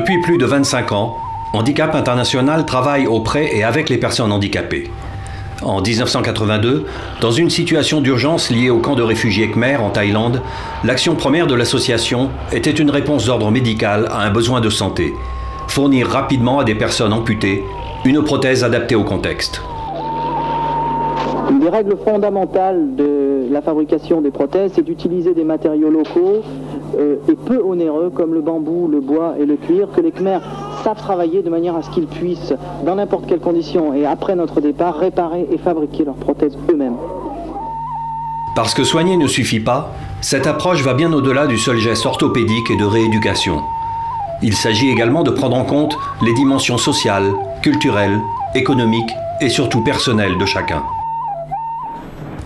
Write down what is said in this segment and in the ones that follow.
Depuis plus de 25 ans, Handicap International travaille auprès et avec les personnes handicapées. En 1982, dans une situation d'urgence liée au camp de réfugiés Khmer en Thaïlande, l'action première de l'association était une réponse d'ordre médical à un besoin de santé. Fournir rapidement à des personnes amputées une prothèse adaptée au contexte. Une des règles fondamentales de la fabrication des prothèses, c'est d'utiliser des matériaux locaux et peu onéreux comme le bambou, le bois et le cuir, que les Khmers savent travailler de manière à ce qu'ils puissent, dans n'importe quelle condition et après notre départ, réparer et fabriquer leurs prothèses eux-mêmes. Parce que soigner ne suffit pas, cette approche va bien au-delà du seul geste orthopédique et de rééducation. Il s'agit également de prendre en compte les dimensions sociales, culturelles, économiques et surtout personnelles de chacun.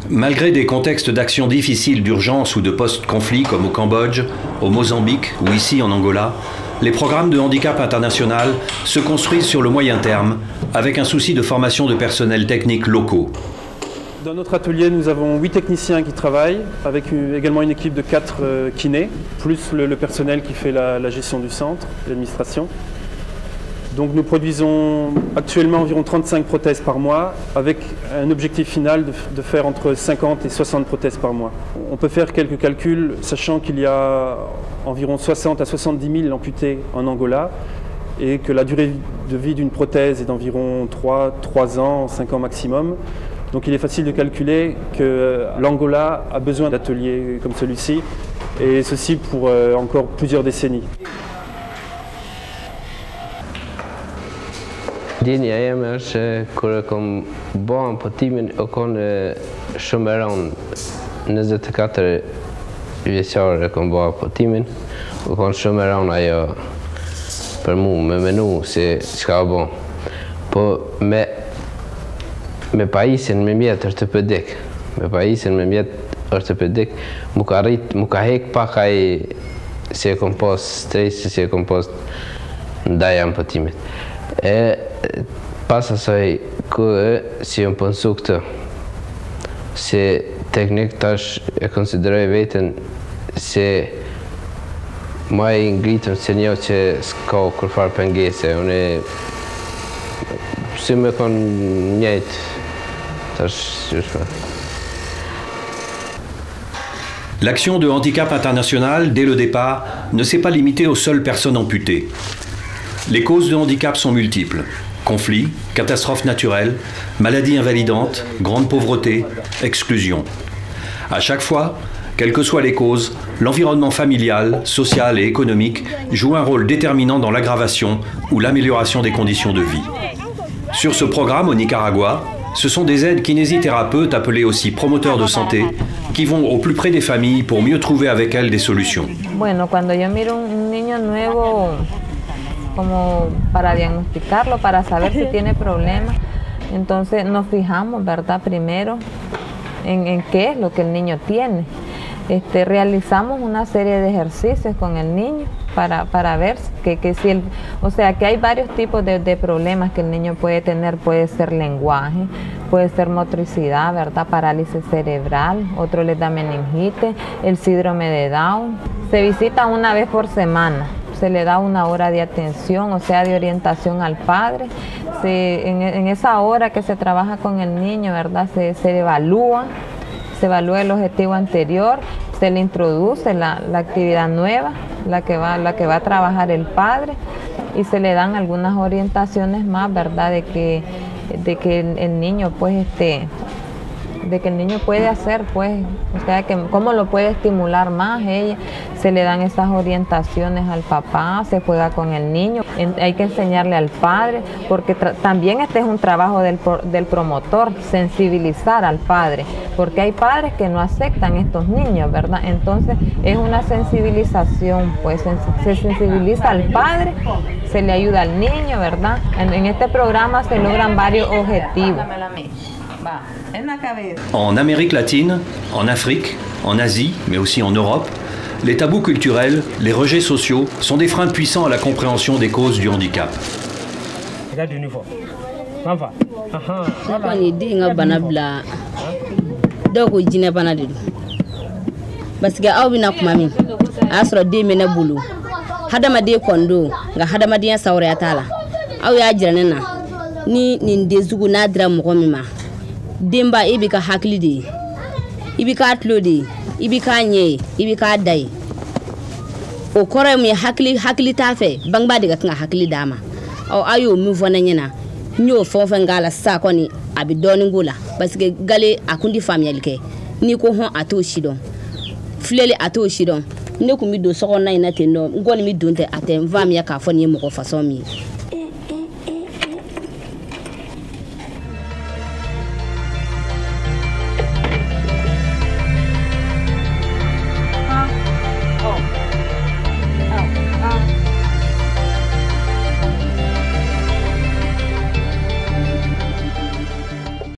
Malgré des contextes d'action difficiles d'urgence ou de post-conflit comme au Cambodge, au Mozambique ou ici en Angola, les programmes de Handicap International se construisent sur le moyen terme avec un souci de formation de personnels techniques locaux. Dans notre atelier, nous avons 8 techniciens qui travaillent, avec également une équipe de 4 kinés, plus le personnel qui fait la gestion du centre, l'administration. Donc nous produisons actuellement environ 35 prothèses par mois, avec un objectif final de faire entre 50 et 60 prothèses par mois. On peut faire quelques calculs, sachant qu'il y a environ 60 à 70 000 amputés en Angola, et que la durée de vie d'une prothèse est d'environ 3 ans, 5 ans maximum. Donc il est facile de calculer que l'Angola a besoin d'ateliers comme celui-ci, et ceci pour encore plusieurs décennies. Dinja jeme është kur e kom bë amputimin e konë shumë e rëndë. 24 vjeçare e kom bë amputimin, u konë shumë e rëndë ajo për mu me menu se çka bë. Po me pajisjen me mjet ortopedik, mu ka hek pak ai se e kom pas stresi, se e kom pas ndaj amputimit. Pas asaj kërë si jam pënsu këtë, se teknik tash e konsideroj veten se ma i ngritëm se një që s'ka kërfar pengese, unë si me kon njëjtë tash qëshme. L'action de Handicap International, dès le départ, ne s'est pas limitée aux seules personnes amputées. Les causes de handicap sont multiples. Conflits, catastrophes naturelles, maladies invalidantes, grande pauvreté, exclusion. À chaque fois, quelles que soient les causes, l'environnement familial, social et économique joue un rôle déterminant dans l'aggravation ou l'amélioration des conditions de vie. Sur ce programme au Nicaragua, ce sont des aides-kinésithérapeutes, appelés aussi promoteurs de santé, qui vont au plus près des familles pour mieux trouver avec elles des solutions. Bueno, cuando yo miro un niño nuevo, como para diagnosticarlo, para saber si tiene problemas, entonces nos fijamos, ¿verdad? Primero en qué es lo que el niño tiene. Realizamos una serie de ejercicios con el niño para ver que si que hay varios tipos de problemas que el niño puede tener. Puede ser lenguaje, puede ser motricidad, ¿verdad? Parálisis cerebral, otro les da meningitis, el síndrome de Down. Se visita una vez por semana. Se le da una hora de atención, o sea, de orientación al padre. En esa hora que se trabaja con el niño, ¿verdad? Se evalúa el objetivo anterior, se le introduce la actividad nueva, la que va a trabajar el padre, y se le dan algunas orientaciones más, ¿verdad? De que el niño, pues, de que el niño puede hacer, pues, o sea, que cómo lo puede estimular más ella. Se le dan esas orientaciones al papá, se juega con el niño, hay que enseñarle al padre, porque también este es un trabajo del promotor, sensibilizar al padre, porque hay padres que no aceptan estos niños, ¿verdad? Entonces es una sensibilización, pues se sensibiliza al padre, se le ayuda al niño, ¿verdad? En este programa se logran varios objetivos. En Amérique latine, en Afrique, en Asie, mais aussi en Europe, les tabous culturels, les rejets sociaux sont des freins puissants à la compréhension des causes du handicap. hadamade kondo nga hadamadiya sawra tala aw ya jirane na ni ndezugu na dra mo mima demba ibika hakli de ibika atlodi ibika nye ibika dai o kore mi hakli tafe bangba diga kan hakli dama aw ayo mi vona nyina nyo fonfa ngala sa koni abi doni ngula parce que gale akundi famille ke ni ko hon ato shidon flele ato shidon ne ko mi do so na ina tendo ngoni mi donte atem vam ya ka foni mo ko façon mi